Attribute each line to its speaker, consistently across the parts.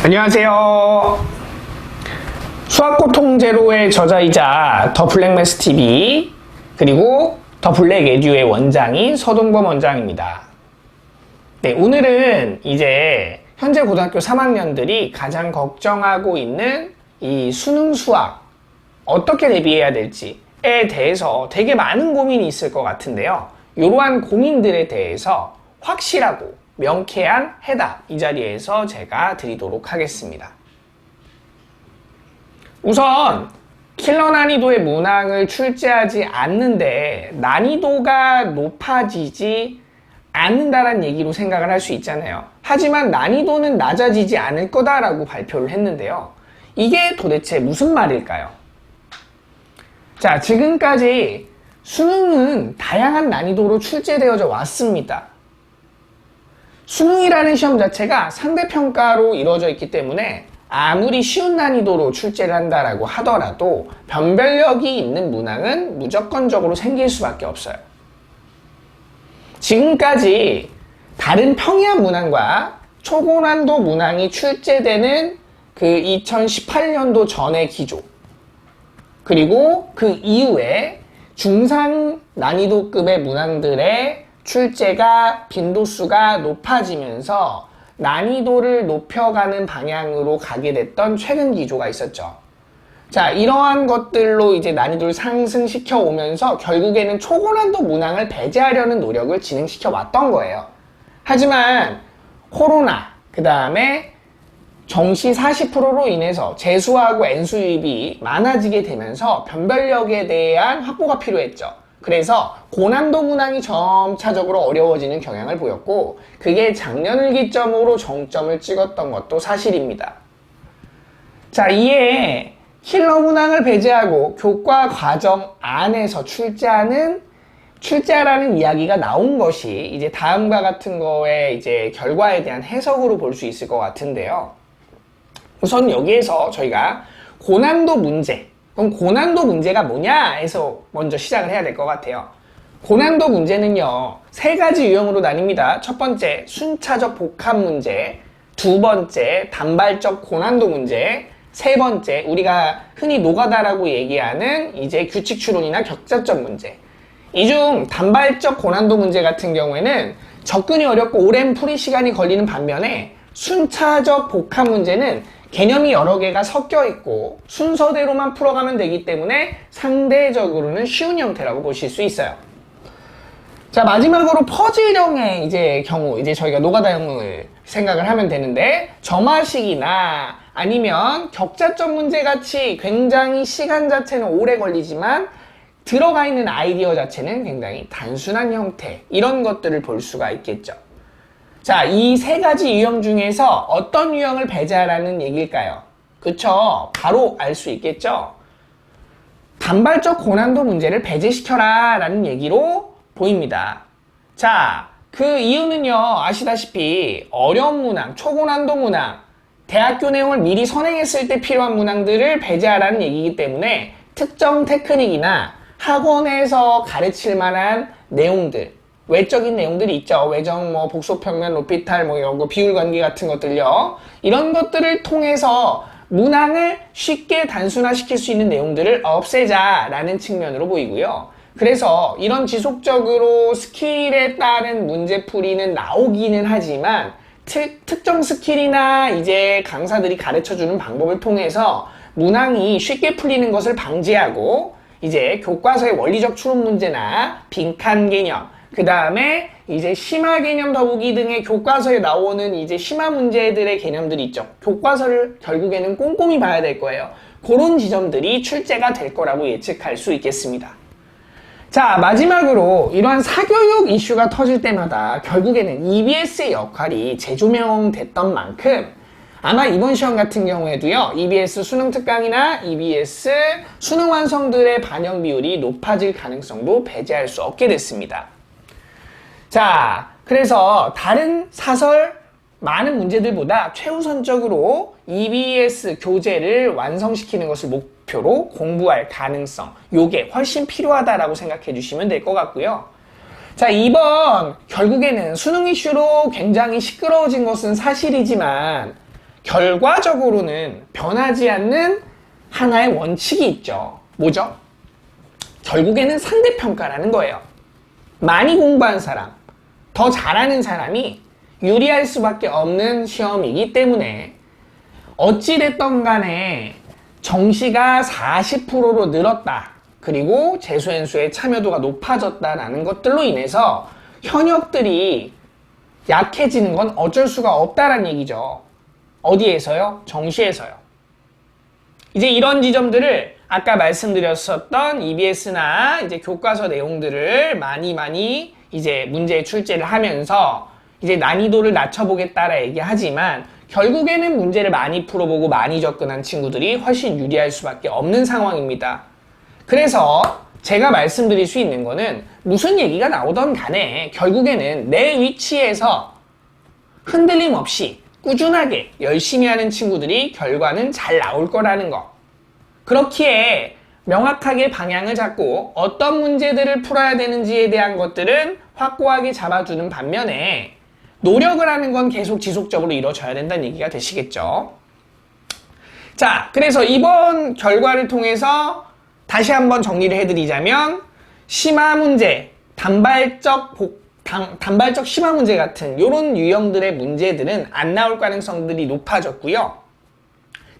Speaker 1: 안녕하세요. 수학고통 제로의 저자이자 더 블랙매스 TV 그리고 더 블랙 에듀의 원장인 서동범 원장입니다. 네, 오늘은 이제 현재 고등학교 3학년들이 가장 걱정하고 있는 이 수능 수학 어떻게 대비해야 될지에 대해서 되게 많은 고민이 있을 것 같은데요. 이러한 고민들에 대해서 확실하고 명쾌한 해답 이 자리에서 제가 드리도록 하겠습니다. 우선 킬러 난이도의 문항을 출제하지 않는데 난이도가 높아지지 않는다는 얘기로 생각을 할 수 있잖아요. 하지만 난이도는 낮아지지 않을 거다라고 발표를 했는데요. 이게 도대체 무슨 말일까요? 자, 지금까지 수능은 다양한 난이도로 출제되어져 왔습니다. 수능이라는 시험 자체가 상대평가로 이루어져 있기 때문에 아무리 쉬운 난이도로 출제를 한다라고 하더라도 변별력이 있는 문항은 무조건적으로 생길 수밖에 없어요. 지금까지 다른 평이한 문항과 초고난도 문항이 출제되는 그 2018년도 전의 기조, 그리고 그 이후에 중상 난이도급의 문항들의 출제가 빈도수가 높아지면서 난이도를 높여가는 방향으로 가게 됐던 최근 기조가 있었죠. 자, 이러한 것들로 이제 난이도를 상승시켜 오면서 결국에는 초고난도 문항을 배제하려는 노력을 진행시켜 왔던 거예요. 하지만 코로나, 그 다음에 정시 40%로 인해서 재수하고 N수 유입이 많아지게 되면서 변별력에 대한 확보가 필요했죠. 그래서 고난도 문항이 점차적으로 어려워지는 경향을 보였고, 그게 작년을 기점으로 정점을 찍었던 것도 사실입니다. 자, 이에 킬러 문항을 배제하고 교과 과정 안에서 출제하라는 이야기가 나온 것이 이제 다음과 같은 거의 이제 결과에 대한 해석으로 볼 수 있을 것 같은데요. 우선 여기에서 저희가 고난도 문제, 그럼 고난도 문제가 뭐냐 해서 먼저 시작을 해야 될 것 같아요. 고난도 문제는요, 세 가지 유형으로 나뉩니다. 첫 번째, 순차적 복합 문제. 두 번째, 단발적 고난도 문제. 세 번째, 우리가 흔히 노가다라고 얘기하는 이제 규칙 추론이나 격자점 문제. 이 중 단발적 고난도 문제 같은 경우에는 접근이 어렵고 오랜 풀이 시간이 걸리는 반면에 순차적 복합 문제는 개념이 여러 개가 섞여 있고 순서대로만 풀어가면 되기 때문에 상대적으로는 쉬운 형태라고 보실 수 있어요. 자, 마지막으로 퍼즐형의 이제 경우, 이제 저희가 노가다형을 생각을 하면 되는데, 점화식이나 아니면 격자점 문제 같이 굉장히 시간 자체는 오래 걸리지만 들어가 있는 아이디어 자체는 굉장히 단순한 형태, 이런 것들을 볼 수가 있겠죠. 자, 이 세 가지 유형 중에서 어떤 유형을 배제하라는 얘기일까요? 그쵸? 바로 알 수 있겠죠? 단발적 고난도 문제를 배제시켜라 라는 얘기로 보입니다. 자, 그 이유는요, 아시다시피 어려운 문항, 초고난도 문항, 대학교 내용을 미리 선행했을 때 필요한 문항들을 배제하라는 얘기이기 때문에 특정 테크닉이나 학원에서 가르칠 만한 내용들, 외적인 내용들이 있죠. 외정, 복소평면, 로피탈, 이런 거, 비율관계 같은 것들요. 이런 것들을 통해서 문항을 쉽게 단순화시킬 수 있는 내용들을 없애자라는 측면으로 보이고요. 그래서 이런 지속적으로 스킬에 따른 문제풀이는 나오기는 하지만 특정 스킬이나 이제 강사들이 가르쳐주는 방법을 통해서 문항이 쉽게 풀리는 것을 방지하고 이제 교과서의 원리적 추론 문제나 빈칸 개념, 그 다음에 이제 심화 개념 더보기 등의 교과서에 나오는 이제 심화 문제들의 개념들이 있죠. 교과서를 결국에는 꼼꼼히 봐야 될 거예요. 그런 지점들이 출제가 될 거라고 예측할 수 있겠습니다. 자, 마지막으로 이러한 사교육 이슈가 터질 때마다 결국에는 EBS의 역할이 재조명됐던 만큼 아마 이번 시험 같은 경우에도요, EBS 수능 특강이나 EBS 수능 완성들의 반영 비율이 높아질 가능성도 배제할 수 없게 됐습니다. 자, 그래서 다른 사설 많은 문제들보다 최우선적으로 EBS 교재를 완성시키는 것을 목표로 공부할 가능성, 요게 훨씬 필요하다라고 생각해 주시면 될 것 같고요. 자, 이번 결국에는 수능 이슈로 굉장히 시끄러워진 것은 사실이지만 결과적으로는 변하지 않는 하나의 원칙이 있죠. 뭐죠? 결국에는 상대평가라는 거예요. 많이 공부한 사람, 더 잘하는 사람이 유리할 수밖에 없는 시험이기 때문에 어찌됐던 간에 정시가 40%로 늘었다. 그리고 재수행수의 참여도가 높아졌다라는 것들로 인해서 현역들이 약해지는 건 어쩔 수가 없다라는 얘기죠. 어디에서요? 정시에서요. 이제 이런 지점들을 아까 말씀드렸었던 EBS나 이제 교과서 내용들을 많이 이제 문제 출제를 하면서 이제 난이도를 낮춰보겠다라 얘기하지만 결국에는 문제를 많이 풀어보고 많이 접근한 친구들이 훨씬 유리할 수밖에 없는 상황입니다. 그래서 제가 말씀드릴 수 있는 거는 무슨 얘기가 나오던 간에 결국에는 내 위치에서 흔들림 없이 꾸준하게 열심히 하는 친구들이 결과는 잘 나올 거라는 거. 그렇기에 명확하게 방향을 잡고 어떤 문제들을 풀어야 되는지에 대한 것들은 확고하게 잡아주는 반면에 노력을 하는 건 계속 지속적으로 이루어져야 된다는 얘기가 되시겠죠. 자, 그래서 이번 결과를 통해서 다시 한번 정리를 해드리자면 심화 문제, 단발적 심화 문제 같은 이런 유형들의 문제들은 안 나올 가능성들이 높아졌고요.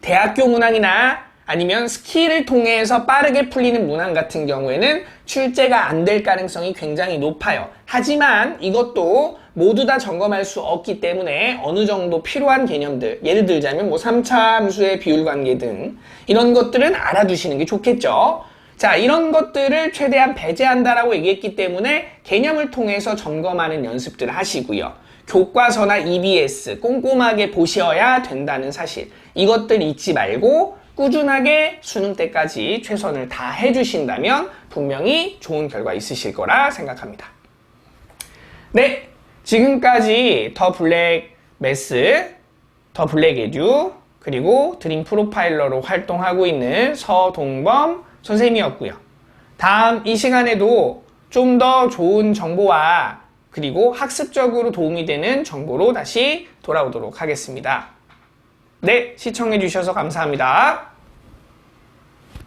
Speaker 1: 대학교 문항이나 아니면 스킬을 통해서 빠르게 풀리는 문항 같은 경우에는 출제가 안 될 가능성이 굉장히 높아요. 하지만 이것도 모두 다 점검할 수 없기 때문에 어느 정도 필요한 개념들, 예를 들자면 뭐 3차 함수의 비율 관계 등 이런 것들은 알아두시는 게 좋겠죠. 자, 이런 것들을 최대한 배제한다라고 얘기했기 때문에 개념을 통해서 점검하는 연습들을 하시고요. 교과서나 EBS 꼼꼼하게 보셔야 된다는 사실, 이것들 잊지 말고 꾸준하게 수능 때까지 최선을 다해 주신다면 분명히 좋은 결과 있으실 거라 생각합니다. 네, 지금까지 더 블랙 매스, 더 블랙 에듀, 그리고 드림 프로파일러로 활동하고 있는 서동범 선생님이었고요. 다음 이 시간에도 좀 더 좋은 정보와 그리고 학습적으로 도움이 되는 정보로 다시 돌아오도록 하겠습니다. 네, 시청해주셔서 감사합니다.